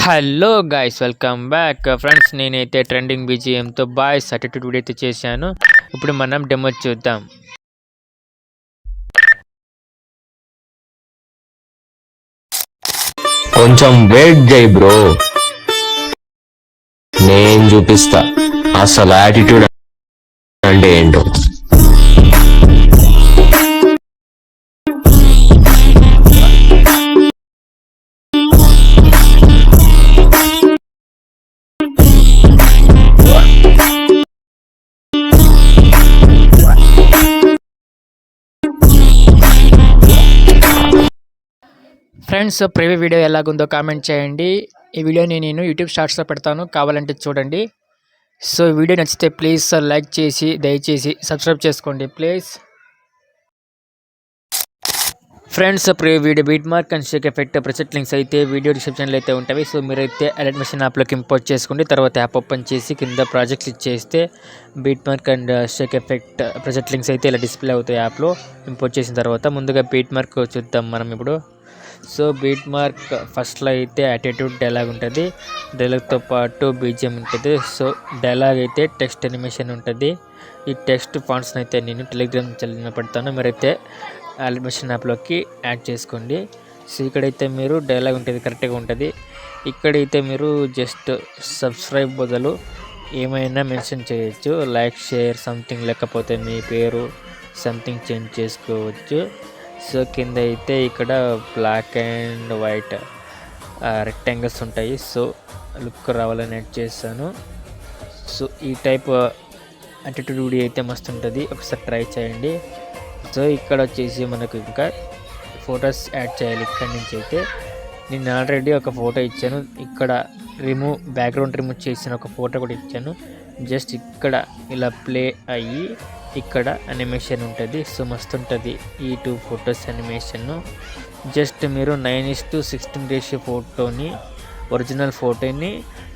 Hello guys, welcome back friends. నేనైతే trending బీజిఎంతో boys attitude video అయితే చేశాను. ఇప్పుడు మనం డెమో చూద్దాం. కొంచెం వెయిట్ చేయి బ్రో, నేను చూపిస్తా అసలు యాటిట్యూడ్ అంటే ఏంటో. ఫ్రెండ్స్, ప్రీవియస్ వీడియో ఎలాగుందో కామెంట్ చేయండి. ఈ వీడియోని నేను యూట్యూబ్ షార్ట్స్లో పెడతాను, కావాలంటే చూడండి. సో వీడియో నచ్చితే ప్లీజ్ లైక్ చేసి దయచేసి సబ్స్క్రైబ్ చేసుకోండి please. Friends, video beat mark and shake effect preset links అయితే వీడియో డిస్క్రిప్షన్లో అయితే ఉంటాయి. సో మీరైతే అలర్ట్ మెషిన్ యాప్లోకి ఇంపోర్ట్ చేసుకోండి. తర్వాత యాప్ ఓపెన్ చేసి కింద ప్రాజెక్ట్స్ ఇచ్చేస్తే beat mark and shake effect preset links అయితే ఇలా డిస్ప్లే అవుతాయి యాప్లో. ఇంపోర్ట్ చేసిన తర్వాత ముందుగా బీట్ మార్క్ చూద్దాం మనం ఇప్పుడు. సో బీట్ మార్క్ ఫస్ట్లో అయితే యాటిట్యూడ్ డైలాగ్ ఉంటుంది, డైలాగ్తో పాటు బీజిఎం ఉంటుంది. సో డైలాగ్ అయితే టెక్స్ట్ అనిమేషన్ ఉంటుంది. ఈ టెక్స్ట్ ఫాంట్స్ని అయితే నేను టెలిగ్రామ్ ఛానల్లో పెడతాను, మీరైతే అనిమేషన్ యాప్లోకి యాడ్ చేసుకోండి. సో ఇక్కడైతే మీరు డైలాగ్ ఉంటుంది, కరెక్ట్గా ఉంటుంది. ఇక్కడైతే మీరు జస్ట్ సబ్స్క్రైబ్ బదులు ఏమైనా మెన్షన్ చేయొచ్చు, లైక్ షేర్ సంథింగ్, లేకపోతే మీ పేరు సంథింగ్ చేంజ్ చేసుకోవచ్చు. సో కింద అయితే ఇక్కడ బ్లాక్ అండ్ వైట్ రెక్టాంగిల్స్ ఉంటాయి. సో లుక్ రావాలని యాడ్ చేశాను. సో ఈ టైప్ యాటిట్యూడ్ వీడియో అయితే మస్తు ఉంటుంది, ఒకసారి ట్రై చేయండి. సో ఇక్కడ వచ్చేసి మనకు ఇంకా ఫొటోస్ యాడ్ చేయాలి. ఇక్కడి నుంచి అయితే నేను ఆల్రెడీ ఒక ఫోటో ఇచ్చాను, ఇక్కడ బ్యాక్గ్రౌండ్ రిమూవ్ చేసిన ఒక ఫోటో కూడా ఇచ్చాను. జస్ట్ ఇక్కడ ఇలా ప్లే అయ్యి ఇక్కడ అనిమేషన్ ఉంటుంది. సో మస్తు ఉంటుంది ఈ 2 ఫొటోస్ అనిమేషన్. జస్ట్ మీరు 9:16 రేషియో ఫోటోని, ఒరిజినల్ ఫోటోని,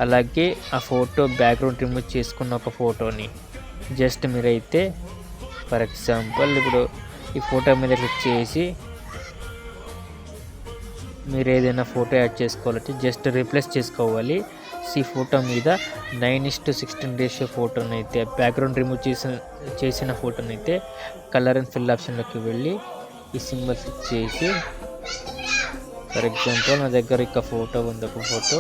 అలాగే ఆ ఫోటో బ్యాక్గ్రౌండ్ రిమూవ్ చేసుకున్న ఒక ఫోటోని జస్ట్ మీరైతే ఫర్ ఎగ్జాంపుల్ ఇప్పుడు ఈ ఫోటో మీద క్లిక్ చేసి మీరు ఏదైనా ఫోటో యాడ్ చేసుకోవాలంటే జస్ట్ రీప్లేస్ చేసుకోవాలి. ఈ ఫోటో మీద 9:16 రేషియో ఫోటోని అయితే బ్యాక్గ్రౌండ్ రిమూవ్ చేసిన ఫోటోని అయితే కలర్ అండ్ ఫిల్ ఆప్షన్లోకి వెళ్ళి ఈ సింబల్ క్లిక్ చేసి, ఫర్ ఎగ్జాంపుల్ నా దగ్గర ఇక ఫోటో ఉంది, ఒక ఫోటో.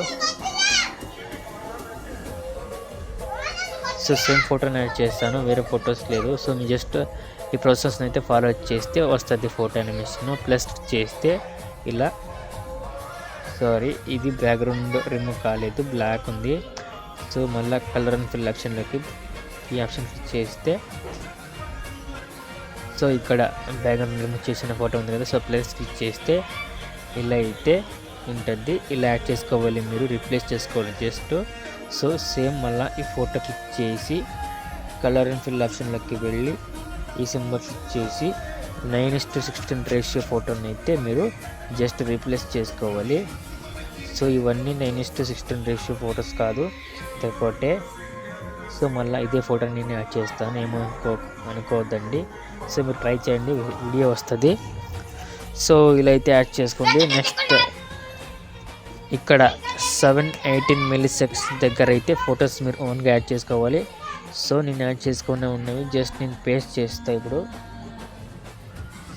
సో సేమ్ ఫోటోని యాడ్ చేస్తాను, వేరే ఫొటోస్ లేదు. సో మీ జస్ట్ ఈ ప్రాసెస్ని అయితే ఫాలో చేస్తే వస్తుంది ఫోటో అనిమేషన్. ప్లస్ చేస్తే ఇలా, సారీ ఇది బ్యాక్గ్రౌండ్ రిమూవ్ కాలేదు, బ్లాక్ ఉంది. సో మళ్ళీ కలర్ అండ్ ఫిల్ ఆప్షన్లోకి ఈ ఆప్షన్ క్లిక్ చేస్తే, సో ఇక్కడ బ్యాక్గ్రౌండ్ రిమూవ్ చేసిన ఫోటో ఉంది కదా, సో ప్లస్ క్లిక్ చేస్తే ఇలా అయితే ఉంటుంది. ఇలా యాడ్ చేసుకోవాలి, మీరు రీప్లేస్ చేసుకోవాలి జస్ట్. సో సేమ్ మళ్ళీ ఈ ఫోటో క్లిక్ చేసి కలర్ అండ్ ఫిల్ ఆప్షన్లోకి వెళ్ళి ఈ సింబల్ క్లిక్ చేసి 9:16 రేషియో ఫోటోని అయితే మీరు జస్ట్ రీప్లేస్ చేసుకోవాలి. సో ఇవన్నీ 9:16 రేషియో ఫొటోస్ కాదు, లేకపోతే సో మళ్ళీ ఇదే ఫోటోని నేను యాడ్ చేస్తాను, ఏమో అనుకోవద్దండి. సో మీరు ట్రై చేయండి, వీడియో వస్తుంది. సో ఇలా అయితే యాడ్ చేసుకోండి. నెక్స్ట్ ఇక్కడ 7:18 మిల్లీసెకండ్స్ దగ్గర అయితే ఫొటోస్ మీరు ఓన్గా యాడ్ చేసుకోవాలి. సో నేను యాడ్ చేసుకునే ఉన్నవి జస్ట్ నేను పేస్ట్ చేస్తాను ఇప్పుడు.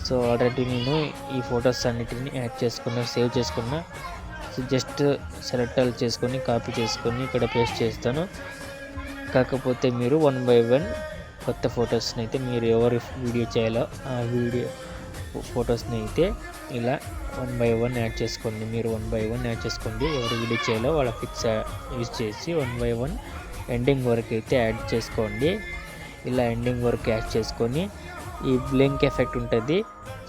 సో ఆల్రెడీ నేను ఈ ఫొటోస్ అన్నిటిని యాడ్ చేసుకున్నా, సేవ్ చేసుకున్నా. సో జస్ట్ సెలెక్ట్ చేసుకొని కాపీ చేసుకొని ఇక్కడ పేస్ట్ చేస్తాను. కాకపోతే మీరు 1 by 1 కొత్త ఫొటోస్ని అయితే మీరు ఎవరు వీడియో చేయాలో ఆ వీడియో ఫొటోస్ని అయితే ఇలా 1 by 1 యాడ్ చేసుకోండి. మీరు 1 by 1 యాడ్ చేసుకోండి, ఎవరు వీడియో చేయాలో వాళ్ళ పిక్స్ యూజ్ చేసి 1 by 1 ఎండింగ్ వరకు అయితే యాడ్ చేసుకోండి. ఇలా ఎండింగ్ వరకు యాడ్ చేసుకొని ఈ బ్లింక్ ఎఫెక్ట్ ఉంటుంది.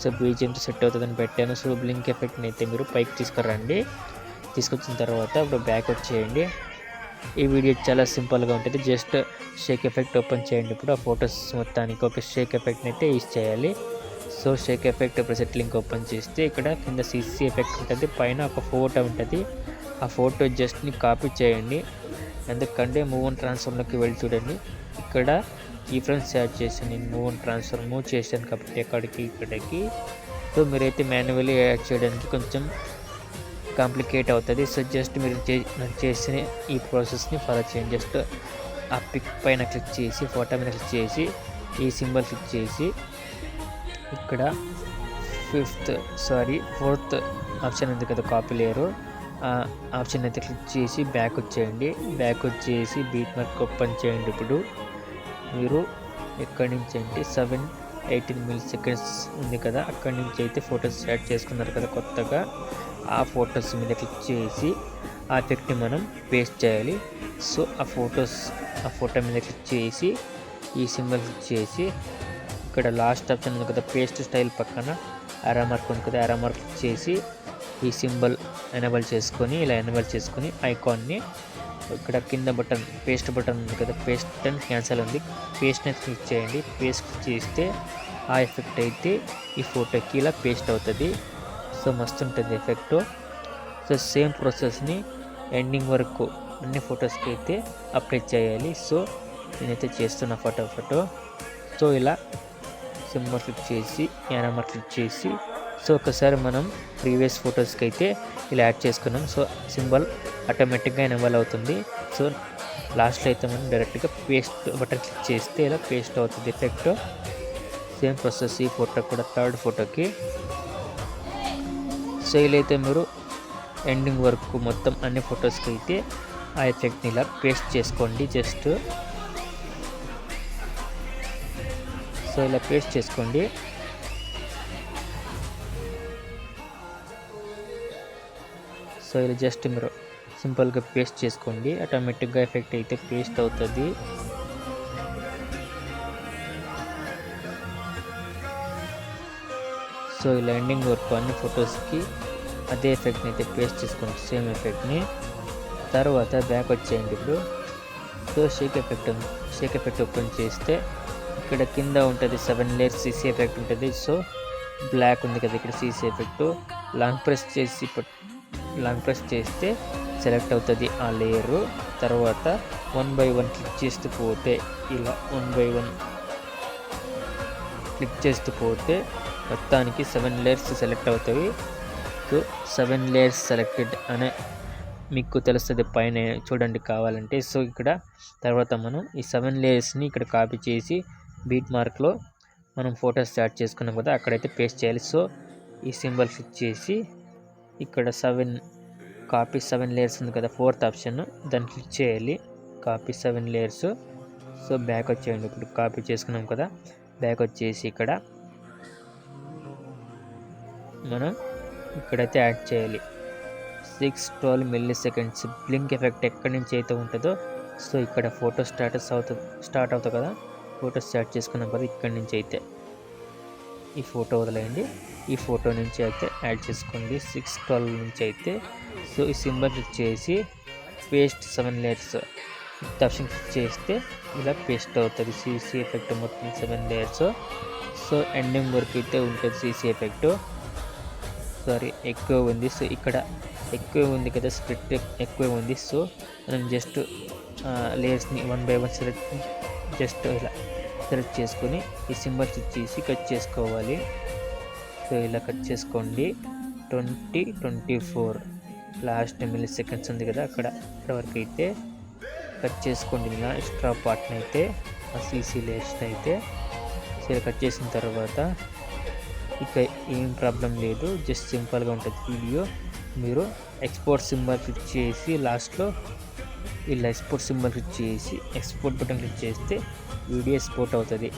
సో బీజిఎంతో సెట్ అవుతుందని పెట్టాను. సో బ్లింక్ ఎఫెక్ట్ని అయితే మీరు పైకి తీసుకురండి. తీసుకొచ్చిన తర్వాత ఇప్పుడు బ్యాక్ వచ్చేయండి. ఈ వీడియో చాలా సింపుల్గా ఉంటుంది. జస్ట్ షేక్ ఎఫెక్ట్ ఓపెన్ చేయండి. ఇప్పుడు ఆ ఫొటోస్ మొత్తానికి ఒక షేక్ ఎఫెక్ట్ని అయితే యూజ్ చేయాలి. So shake effect preset link open చేస్తే ఇక్కడ కింద CC ఎఫెక్ట్ ఉంటుంది, పైన ఒక ఫోటో ఉంటుంది. ఆ ఫోటో జస్ట్ని కాపీ చేయండి. ఎందుకంటే మూవ్ అండ్ ట్రాన్స్ఫర్లోకి వెళ్ళి చూడండి, ఇక్కడ ఈ ఫ్రెండ్స్ యాడ్ చేశాను నేను, మూవ్ అండ్ ట్రాన్స్ఫర్ మూవ్ చేశాను కాబట్టి ఎక్కడికి ఇక్కడికి. సో మీరైతే మాన్యువల్లీ యాడ్ చేయడానికి కొంచెం కాంప్లికేట్ అవుతుంది. సో జస్ట్ మీరు చేసిన ఈ ప్రాసెస్ని ఫాలో చేయండి. జస్ట్ ఆ పిక్ పైన క్లిక్ చేసి ఫోటో మీద క్లిక్ చేసి ఈ సింబల్ క్లిక్ చేసి ఇక్కడ ఫోర్త్ ఆప్షన్ ఉంది కదా కాపీ లేయరు, ఆ ఆప్షన్ అయితే క్లిక్ చేసి బ్యాక్ వచ్చేయండి. బ్యాక్ వచ్చేసి బీట్ మార్క్ ఓపెన్ చేయండి. ఇప్పుడు మీరు ఎక్కడి నుంచి అంటే 7-18 milliseconds ఉంది కదా, అక్కడి నుంచి అయితే ఫొటోస్ యాడ్ చేసుకున్నారు కదా కొత్తగా, ఆ ఫొటోస్ మీద క్లిక్ చేసి ఆ ఎఫెక్ట్ని మనం పేస్ట్ చేయాలి. సో ఆ ఫోటో మీద క్లిక్ చేసి ఈ సింబల్ క్లిక్ చేసి ఇక్కడ లాస్ట్ ఆప్షన్ ఉంది కదా పేస్ట్ స్టైల్ పక్కన ఆరో మార్క్ ఉంది కదా, ఆరో మార్క్ క్లిక్ చేసి ఈ సింబల్ ఎనేబుల్ చేసుకొని ఐకాన్ని ఇక్కడ కింద పేస్ట్ బటన్ ఉంది కదా, పేస్ట్ బటన్ క్యాన్సిల్ ఉంది, పేస్ట్ని క్లిక్ చేయండి. పేస్ట్ చేస్తే ఆ ఎఫెక్ట్ అయితే ఈ ఫోటోకి ఇలా పేస్ట్ అవుతుంది. సో మస్తు ఉంటుంది ఎఫెక్ట్. సో సేమ్ ప్రాసెస్ని ఎండింగ్ వరకు అన్ని ఫొటోస్కి అయితే అప్లై చేయాలి. సో నేనైతే చేస్తున్న ఫోటో. సో ఇలా సింబల్ క్లిక్ చేసి యానమర్ క్లిక్ చేసి సో ఒకసారి మనం ప్రీవియస్ ఫొటోస్కి అయితే ఇలా యాడ్ చేసుకున్నాం. సో సింబల్ ఆటోమేటిక్గా ఎనేబుల్ అవుతుంది. సో లాస్ట్లో అయితే మనం డైరెక్ట్గా పేస్ట్ బటన్ క్లిక్ చేస్తే ఇలా పేస్ట్ అవుతుంది ఎఫెక్ట్. సేమ్ ప్రాసెస్ ఈ ఫోటో కూడా థర్డ్ ఫోటోకి. సో ఇలా అయితే మీరు ఎండింగ్ వరకు మొత్తం అన్ని ఫొటోస్కి అయితే ఆ ఎఫెక్ట్ని ఇలా పేస్ట్ చేసుకోండి. సో ఇలా పేస్ట్ చేసుకోండి. సో ఇలా జస్ట్ మీరు సింపుల్గా పేస్ట్ చేసుకోండి, ఆటోమేటిక్గా ఎఫెక్ట్ అయితే పేస్ట్ అవుతుంది. సో ఇలా ఎండింగ్ వరకు అన్ని ఫొటోస్కి అదే ఎఫెక్ట్ని అయితే పేస్ట్ చేసుకోండి, సేమ్ ఎఫెక్ట్ని. తర్వాత బ్యాక్ వచ్చేయండి. ఇప్పుడు సో షేక్ ఎఫెక్ట్ ఓపెన్ చేస్తే ఇక్కడ కింద ఉంటుంది 7 layers CC ఎఫెక్ట్ ఉంటుంది. సో బ్లాక్ ఉంది కదా ఇక్కడ CC ఎఫెక్ట్, లాంగ్ ప్రెస్ చేస్తే సెలెక్ట్ అవుతుంది ఆ లేయరు. తర్వాత 1 by 1 క్లిక్ చేస్తూ పోతే ఇలా 1 by 1 క్లిక్ చేస్తూ పోతే మొత్తానికి 7 layers సెలెక్ట్ అవుతాయి. సో 7 layers సెలెక్టెడ్ అనే మీకు తెలుస్తుంది పైన చూడండి కావాలంటే. సో ఇక్కడ తర్వాత మనం ఈ 7 లేయర్స్ని ఇక్కడ కాపీ చేసి బీట్ మార్క్లో మనం ఫొటోస్ యాడ్ చేసుకున్నాం కదా అక్కడైతే పేస్ట్ చేయాలి. సో ఈ సింబల్ క్లిక్ చేసి ఇక్కడ 7 లేయర్స్ ఉంది కదా ఫోర్త్ ఆప్షన్, దాన్ని క్లిక్ చేయాలి. Copy 7 layers. సో బ్యాక్ వచ్చేయండి. ఇప్పుడు కాపీ చేసుకున్నాం కదా, బ్యాక్ వచ్చేసి ఇక్కడ మనం ఇక్కడైతే యాడ్ చేయాలి 6-12 milliseconds బ్లింక్ ఎఫెక్ట్ ఎక్కడి నుంచి అయితే ఉంటుందో. సో ఇక్కడ ఫోటో స్టార్ట్ అవుతుంది కదా, ఫోటోస్ యాడ్ చేసుకున్నాం కదా, ఇక్కడి నుంచి అయితే ఈ ఫోటో వదిలేయండి, ఈ ఫోటో నుంచి అయితే యాడ్ చేసుకోండి 6-12 నుంచి అయితే. సో ఈ సింబల్ క్లిక్ చేసి పేస్ట్ 7 layers ఆప్షన్ క్లిక్ చేస్తే ఇలా పేస్ట్ అవుతుంది CC ఎఫెక్ట్ మొత్తం 7 layers. సో ఎండింగ్ వరకు అయితే ఉంటుంది CC ఎఫెక్ట్. ఎక్కువ ఉంది. సో ఇక్కడ ఎక్కువ ఉంది కదా, స్ప్లిట్ ఎక్కువ ఉంది. సో మనం జస్ట్ లేయర్స్ని 1 by 1 ఇలా సెలెక్ట్ చేసుకొని ఈ సింబల్ క్లిక్ చేసి కట్ చేసుకోవాలి. సో ఇలా కట్ చేసుకోండి. 20-24 లాస్ట్ milliseconds ఉంది కదా అక్కడ వరకు అయితే కట్ చేసుకోండి. ఇలా ఎక్స్ట్రా పార్ట్ని అయితే ఆ CC లేయర్స్ని అయితే. సో ఇలా కట్ చేసిన తర్వాత ఇక ఏం ప్రాబ్లం లేదు, జస్ట్ సింపుల్గా ఉంటుంది వీడియో. మీరు ఎక్స్పోర్ట్ సింబల్ క్లిక్ చేసి లాస్ట్లో ఇలా ఎక్స్పోర్ట్ సింబల్ క్లిక్ చేసి ఎక్స్పోర్ట్ బటన్ క్లిక్ చేస్తే వీడియో ఎక్స్పోర్ట్ అవుతుంది.